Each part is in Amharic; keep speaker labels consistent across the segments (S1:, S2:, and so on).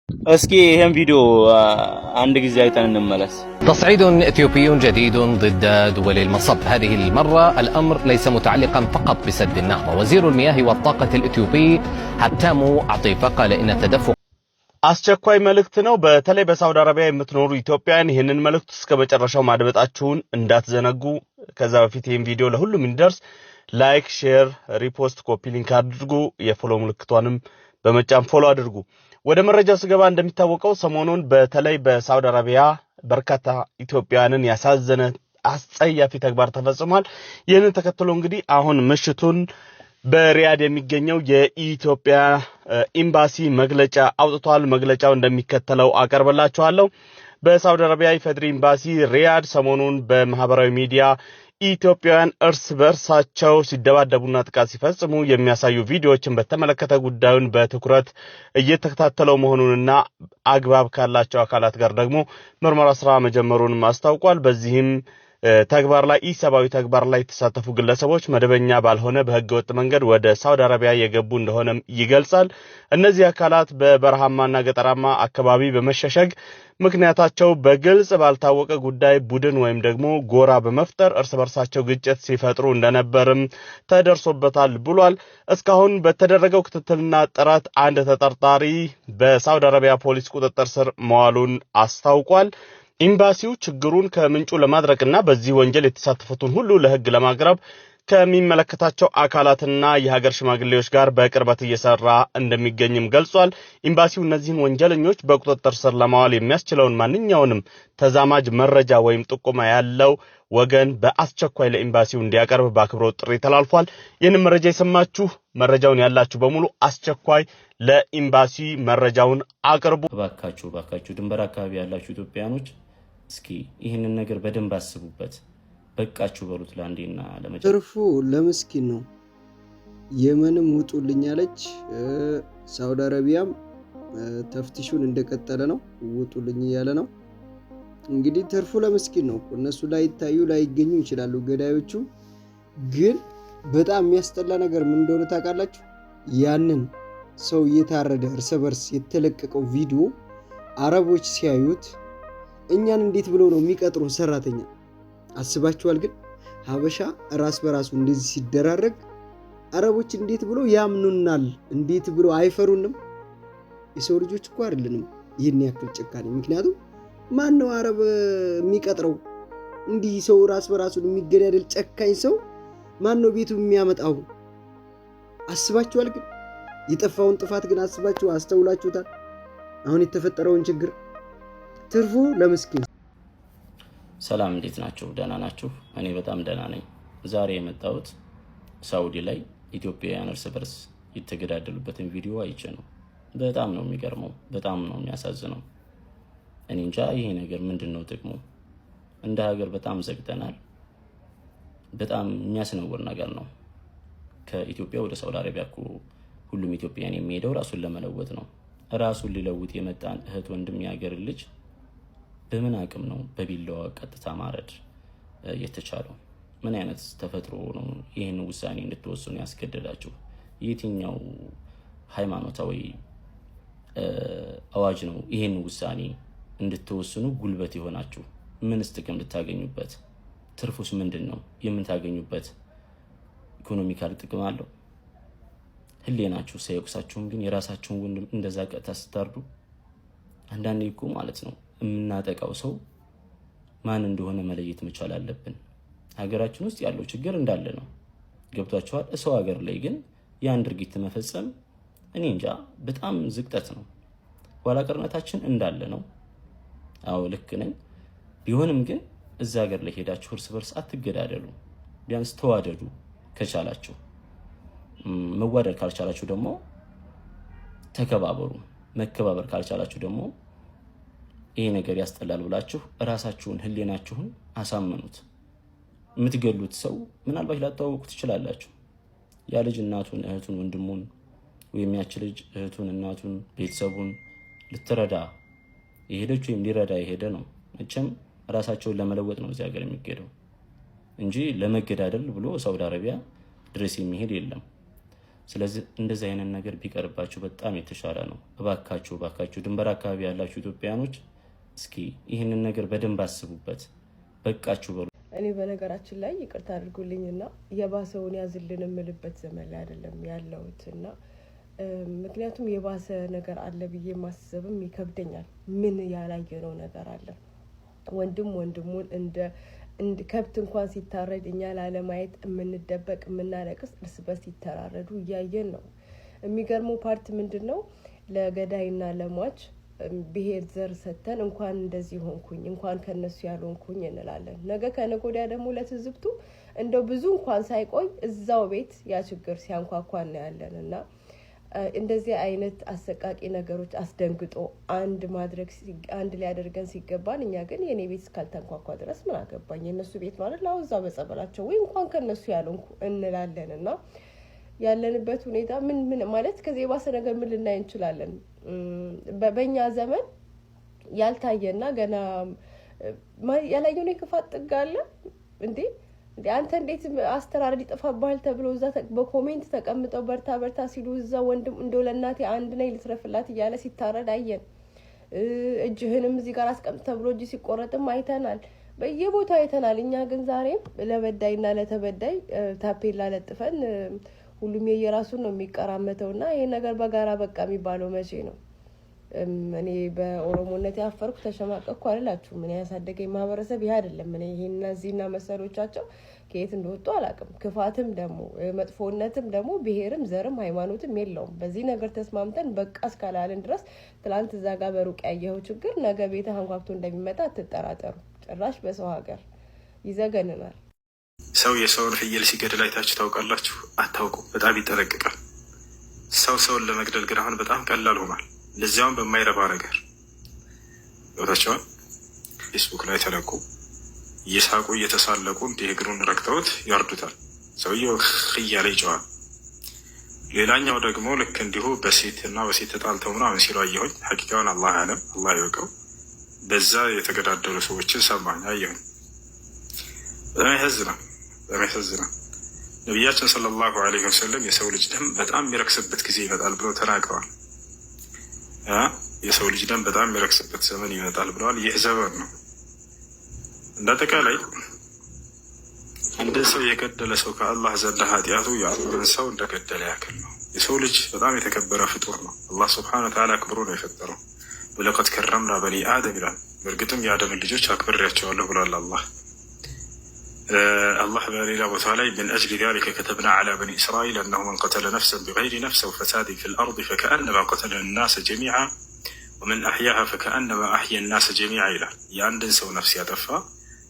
S1: اسكي هم فيديو عندك ازاي نملس.
S2: تصعيد اثيوبي جديد ضد دول المصب. هذه المرة الامر ليس متعلقا فقط بسد النهضة. وزير المياه والطاقة الاثيوبي حتام عطيفة قال ان التدفق
S3: አስቸኳይ መልእክት ነው። በተለይ በሳውዲ አረቢያ የምትኖሩ ኢትዮጵያውያን ይህንን መልእክት እስከ መጨረሻው ማድመጣችሁን እንዳትዘነጉ። ከዛ በፊት ይህን ቪዲዮ ለሁሉም እንዲደርስ ላይክ፣ ሼር፣ ሪፖስት፣ ኮፒ ሊንክ አድርጉ። የፎሎ ምልክቷንም በመጫን ፎሎ አድርጉ። ወደ መረጃው ስገባ እንደሚታወቀው ሰሞኑን በተለይ በሳውዲ አረቢያ በርካታ ኢትዮጵያውያንን ያሳዘነ አስጸያፊ ተግባር ተፈጽሟል። ይህንን ተከትሎ እንግዲህ አሁን ምሽቱን በሪያድ የሚገኘው የኢትዮጵያ ኤምባሲ መግለጫ አውጥቷል። መግለጫው እንደሚከተለው አቀርብላችኋለሁ። በሳውዲ አረቢያ ኢፌድሪ ኤምባሲ ሪያድ ሰሞኑን በማህበራዊ ሚዲያ ኢትዮጵያውያን እርስ በርሳቸው ሲደባደቡና ጥቃት ሲፈጽሙ የሚያሳዩ ቪዲዮዎችን በተመለከተ ጉዳዩን በትኩረት እየተከታተለው መሆኑንና አግባብ ካላቸው አካላት ጋር ደግሞ ምርመራ ስራ መጀመሩን አስታውቋል። በዚህም ተግባር ላይ ኢሰባዊ ተግባር ላይ የተሳተፉ ግለሰቦች መደበኛ ባልሆነ በህገወጥ መንገድ ወደ ሳውዲ አረቢያ የገቡ እንደሆነም ይገልጻል። እነዚህ አካላት በበረሃማና ገጠራማ አካባቢ በመሸሸግ ምክንያታቸው በግልጽ ባልታወቀ ጉዳይ ቡድን ወይም ደግሞ ጎራ በመፍጠር እርስ በርሳቸው ግጭት ሲፈጥሩ እንደነበርም ተደርሶበታል ብሏል። እስካሁን በተደረገው ክትትልና ጥረት አንድ ተጠርጣሪ በሳውዲ አረቢያ ፖሊስ ቁጥጥር ስር መዋሉን አስታውቋል። ኤምባሲው ችግሩን ከምንጩ ለማድረቅና በዚህ ወንጀል የተሳተፉትን ሁሉ ለህግ ለማቅረብ ከሚመለከታቸው አካላትና የሀገር ሽማግሌዎች ጋር በቅርበት እየሰራ እንደሚገኝም ገልጿል። ኤምባሲው እነዚህን ወንጀለኞች በቁጥጥር ስር ለማዋል የሚያስችለውን ማንኛውንም ተዛማጅ መረጃ ወይም ጥቆማ ያለው ወገን በአስቸኳይ ለኤምባሲው እንዲያቀርብ በአክብሮት ጥሪ ተላልፏል። ይህንን መረጃ የሰማችሁ መረጃውን ያላችሁ በሙሉ አስቸኳይ ለኤምባሲ መረጃውን አቅርቡ።
S4: ባካችሁ ድንበር አካባቢ ያላችሁ ኢትዮጵያኖች እስኪ ይህንን ነገር በደንብ አስቡበት። በቃችሁ በሉት ለአንዴና ለመጨረሻ።
S5: ትርፉ ለምስኪን ነው። የመንም ውጡልኝ አለች። ሳውዲ አረቢያም ተፍቲሹን እንደቀጠለ ነው። ውጡልኝ እያለ ነው። እንግዲህ ትርፉ ለምስኪን ነው። እነሱ ላይ ታዩ ላይ ይገኙ ይችላሉ ገዳዮቹ። ግን በጣም የሚያስጠላ ነገር ምን እንደሆነ ታውቃላችሁ? ያንን ሰው እየታረደ እርስ በርስ የተለቀቀው ቪዲዮ አረቦች ሲያዩት እኛን እንዴት ብለው ነው የሚቀጥሩ ሰራተኛ? አስባችኋል? ግን ሀበሻ ራስ በራሱ እንደዚህ ሲደራረግ አረቦች እንዴት ብለው ያምኑናል? እንዴት ብለው አይፈሩንም? የሰው ልጆች እኮ አይደለንም ይህን ያክል ጭካኔ። ምክንያቱም ማን ነው አረብ የሚቀጥረው? እንዲህ ሰው ራስ በራሱ የሚገዳደል ጨካኝ ሰው ማን ነው ቤቱ የሚያመጣው? አስባችኋል? ግን የጠፋውን ጥፋት ግን አስተውላችሁታል? አሁን የተፈጠረውን ችግር። ትርፉ ለምስኪን።
S4: ሰላም፣ እንዴት ናችሁ? ደህና ናችሁ? እኔ በጣም ደህና ነኝ። ዛሬ የመጣሁት ሳውዲ ላይ ኢትዮጵያውያን እርስ በርስ የተገዳደሉበትን ቪዲዮ አይቼ ነው። በጣም ነው የሚገርመው፣ በጣም ነው የሚያሳዝነው። እኔ እንጃ ይሄ ነገር ምንድነው ጥቅሙ? እንደ ሀገር በጣም ዘግተናል። በጣም የሚያስነውር ነገር ነው። ከኢትዮጵያ ወደ ሳውዲ አረቢያ እኮ ሁሉም ኢትዮጵያውያን የሚሄደው ራሱን ለመለወጥ ነው። ራሱን ሊለውጥ የመጣን እህት ወንድም ያገር ልጅ በምን አቅም ነው በቢላዋ ቀጥታ ማረድ የተቻለው? ምን አይነት ተፈጥሮ ነው ይህን ውሳኔ እንድትወስኑ ያስገደዳችሁ? የትኛው ሃይማኖታዊ አዋጅ ነው ይህን ውሳኔ እንድትወስኑ ጉልበት የሆናችሁ? ምንስ ጥቅም ልታገኙበት? ትርፉስ ምንድን ነው? የምታገኙበት ኢኮኖሚካል ጥቅም አለው? ህሊናችሁ ሳይወቅሳችሁም ግን የራሳችሁን ወንድም እንደዛ ቀጥታ ስታርዱ፣ አንዳንዴ እኮ ማለት ነው የምናጠቃው ሰው ማን እንደሆነ መለየት መቻል አለብን። ሀገራችን ውስጥ ያለው ችግር እንዳለ ነው። ገብቷችኋል? ሰው ሀገር ላይ ግን ያን ድርጊት መፈጸም እኔ እንጃ በጣም ዝቅጠት ነው። ኋላ ቀርነታችን እንዳለ ነው። አዎ ልክ ነኝ። ቢሆንም ግን እዛ ሀገር ላይ ሄዳችሁ እርስ በርስ አትገዳደሉ። ቢያንስ ተዋደዱ ከቻላችሁ። መዋደድ ካልቻላችሁ ደግሞ ተከባበሩ። መከባበር ካልቻላችሁ ደግሞ ይሄ ነገር ያስጠላል ብላችሁ ራሳችሁን ህሊናችሁን አሳምኑት። የምትገሉት ሰው ምናልባት ላታወቁት ትችላላችሁ። ያ ልጅ እናቱን፣ እህቱን፣ ወንድሙን ወይም ያች ልጅ እህቱን፣ እናቱን፣ ቤተሰቡን ልትረዳ የሄደች ወይም ሊረዳ የሄደ ነው። መቼም ራሳቸውን ለመለወጥ ነው እዚህ ሀገር የሚገደው እንጂ ለመገዳደል ብሎ ሳውዲ አረቢያ ድረስ የሚሄድ የለም። ስለዚህ እንደዚህ አይነት ነገር ቢቀርባችሁ በጣም የተሻለ ነው። እባካችሁ ድንበር አካባቢ ያላችሁ ኢትዮጵያኖች እስኪ ይህንን ነገር በደንብ አስቡበት፣ በቃችሁ በሉ።
S6: እኔ በነገራችን ላይ ይቅርታ አድርጉልኝና የባሰውን ያዝልን የምልበት ዘመን ላይ አይደለም ያለሁትና ምክንያቱም የባሰ ነገር አለ ብዬ ማሰብም ይከብደኛል። ምን ያላየነው ነገር አለ? ወንድሙን እንደ ከብት እንኳን ሲታረድ እኛ ላለማየት የምንደበቅ የምናለቅስ እርስ በርስ ሲተራረዱ እያየን ነው። የሚገርመው ፓርት ምንድነው? ለገዳይና ለሟች ብሔር ዘር ሰተን እንኳን እንደዚህ ሆንኩኝ እንኳን ከነሱ ያልሆንኩኝ እንላለን። ነገ ከነገ ወዲያ ደግሞ ለትዝብቱ እንደው ብዙ እንኳን ሳይቆይ እዛው ቤት ያ ችግር ሲያንኳኳ እናያለንና እንደዚህ አይነት አሰቃቂ ነገሮች አስደንግጦ አንድ ሊያደርገን ሲገባን እኛ ግን የኔ ቤት ካልተንኳኳ ድረስ ምን አገባኝ የነሱ ቤት ማለት ነው እዛው በጸበላቸው ወይ እንኳን ከነሱ ያልሆንኩ እንላለንና ያለንበት ሁኔታ ምን ማለት ከዚህ ባሰ ነገር ምን ልናይ እንችላለን? በእኛ ዘመን ያልታየና ገና ያላየው ነው ክፋት ጥጋለ እንዴ አንተ እንዴት አስተራረድ ይጠፋባል ተብሎ እዛ በኮሜንት ተቀምጠው በርታ ሲሉ እዛ ወንድም እንደው ለእናቴ አንድ ነኝ ልትረፍላት እያለ ሲታረድ አየን። እጅህንም እዚህ ጋር አስቀምጥ ተብሎ እጅ ሲቆረጥም አይተናል። በየቦታው አይተናል። እኛ ግን ዛሬም ለበዳይና ለተበዳይ ታፔላ ለጥፈን ሁሉም የየራሱን ነው የሚቀራመተውና ይሄ ነገር በጋራ በቃ የሚባለው መቼ ነው? እኔ በኦሮሞነት ያፈርኩ ተሸማቀቅኩ አላላችሁ። ምን ያሳደገኝ ማህበረሰብ ይሄ አይደለም። እኔ ይሄንና መሰሎቻቸው ከየት እንደወጡ አላውቅም። ክፋትም ደግሞ መጥፎነትም ደግሞ ብሔርም ዘርም ሃይማኖትም የለውም። በዚህ ነገር ተስማምተን በቃ እስካላልን ድረስ ትላንት እዛ ጋር በሩቅ ያየኸው ችግር ነገ ቤትህ አንኳኩቶ እንደሚመጣ አትጠራጠሩ። ጭራሽ በሰው ሀገር ይዘገንናል።
S7: ሰው የሰውን ፍየል ሲገድል አይታችሁ ታውቃላችሁ? አታውቁ። በጣም ይጠነቅቃል። ሰውን ለመግደል ግን አሁን በጣም ቀላል ሆኗል። ለዚያውም በማይረባ ነገር ገብታችኋል። ፌስቡክ ላይ ተለቁ እየሳቁ እየተሳለቁ እንዲህ እግሩን ረግጠውት ያርዱታል። ሰውየው እያለ ይጨዋል። ሌላኛው ደግሞ ልክ እንዲሁ በሴት ተጣልተው ምናምን ሲሉ አየሁኝ። ሐቂቃውን አላህ አለም፣ አላህ ይወቀው። በዛ የተገዳደሉ ሰዎችን ሰማኝ አየሁኝ። በጣም ያሳዝናል። ነቢያችን ሰለላሁ ዐለይሂ ወሰለም የሰው ልጅ ደም በጣም የሚረክስበት ጊዜ ይመጣል ብለው ተናግረዋል። የሰው ልጅ ደም በጣም የሚረክስበት ዘመን ይመጣል ብለዋል። ይህ ዘመን ነው። እንዳጠቃላይ አንድን ሰው የገደለ ሰው ከአላህ ዘንድ ኃጢአቱ የአንድን ሰው እንደገደለ ያክል ነው። የሰው ልጅ በጣም የተከበረ ፍጡር ነው። አላህ ሱብሓነሁ ወተዓላ አክብሮ ነው የፈጠረው። ወለቀድ ከረምና በኒ አደም ይላል። በእርግጥም የአደምን ልጆች አክብሬያቸዋለሁ ብሏል አላህ። الله باريلا وتعالى من أجل ذلك كتبنا على بني إسرائيل أنه من قتل نفسا بغير نفس أو فساد في الأرض فكأنما قتل الناس جميعا ومن أحياها فكأنما أحيا الناس جميعا إلى يعندن سو نفس يتفا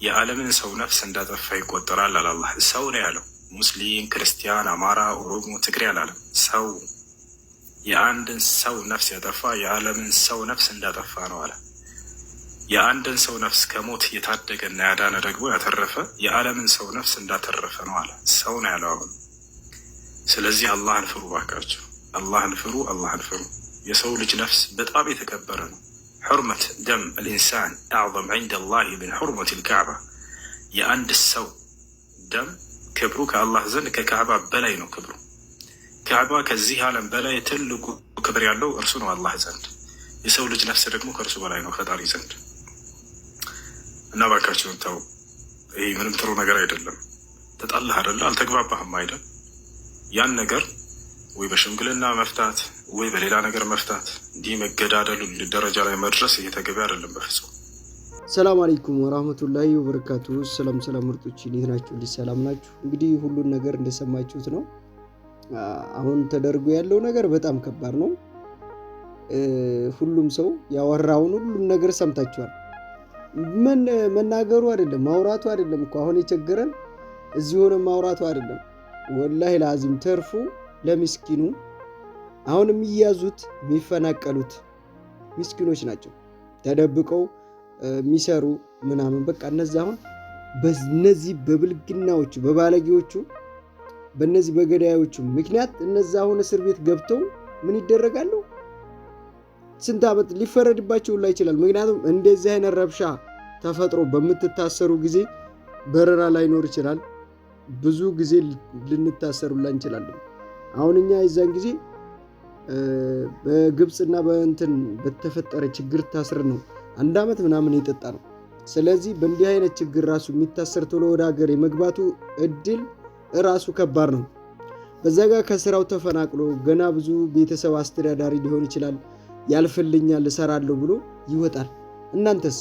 S7: يعلمن سو نفس عند تفا يقدر على الله سو نيالو مسلم كريستيان أمارا أورومو تقري على العالم سو يعندن سو نفس يتفا يعلمن سو نفس عند تفا نوالا የአንድን ሰው ነፍስ ከሞት የታደገና ያዳነ ደግሞ ያተረፈ የዓለምን ሰው ነፍስ እንዳተረፈ ነው አለ። ሰው ነው ያለው አሁን። ስለዚህ አላህን ፍሩ ባካችሁ፣ አላህን ፍሩ። የሰው ልጅ ነፍስ በጣም የተከበረ ነው። ሑርመት ደም الإنسان أعظم عند الله من حرمة الكعبة። የአንድ ሰው ደም ክብሩ ከአላህ ዘንድ ከካዕባ በላይ ነው ክብሩ። ካዕባ ከዚህ ዓለም በላይ ትልቁ ክብር ያለው እርሱ ነው አላህ ዘንድ። የሰው ልጅ ነፍስ ደግሞ ከእርሱ በላይ ነው ፈጣሪ ዘንድ። እና ባካችሁን ተው። ይህ ምንም ጥሩ ነገር አይደለም። ተጣላህ አይደለ? አልተግባባህም አይደል? ያን ነገር ወይ በሽምግልና መፍታት ወይ በሌላ ነገር መፍታት። እንዲህ መገዳደሉ ደረጃ ላይ መድረስ እየተገቢ አይደለም በፍጹም።
S5: ሰላም አለይኩም ወራህመቱላሂ ወበረካቱ። ሰላም ምርጦች፣ እንዴት ናችሁ? ሰላም ናችሁ? እንግዲህ ሁሉን ነገር እንደሰማችሁት ነው። አሁን ተደርጎ ያለው ነገር በጣም ከባድ ነው። ሁሉም ሰው ያወራውን ሁሉን ነገር ሰምታችኋል። ምን መናገሩ አይደለም ማውራቱ አይደለም እኮ አሁን የቸገረን እዚህ ሆነ ማውራቱ አይደለም። ወላሂ ላዚም ተርፉ ለምስኪኑ አሁን የሚያዙት የሚፈናቀሉት ምስኪኖች ናቸው። ተደብቀው የሚሰሩ ምናምን በቃ እነዚህ አሁን በእነዚህ በብልግናዎቹ በባለጌዎቹ በእነዚህ በገዳዮቹ ምክንያት እነዚህ አሁን እስር ቤት ገብተው ምን ይደረጋሉ? ስንት ዓመት ሊፈረድባቸው ላይ ይችላል። ምክንያቱም እንደዚህ አይነት ረብሻ ተፈጥሮ በምትታሰሩ ጊዜ በረራ ላይኖር ይችላል። ብዙ ጊዜ ልንታሰሩላ እንችላለን። አሁን እኛ የዛን ጊዜ በግብጽና በእንትን በተፈጠረ ችግር ታስር ነው 1 ዓመት ምናምን የጠጣ ነው። ስለዚህ በእንዲህ አይነት ችግር ራሱ የሚታሰር ቶሎ ወደ ሀገር የመግባቱ እድል ራሱ ከባድ ነው። በዛ ጋር ከስራው ተፈናቅሎ ገና ብዙ ቤተሰብ አስተዳዳሪ ሊሆን ይችላል ያልፈልኛል እሰራለሁ ብሎ ይወጣል። እናንተስ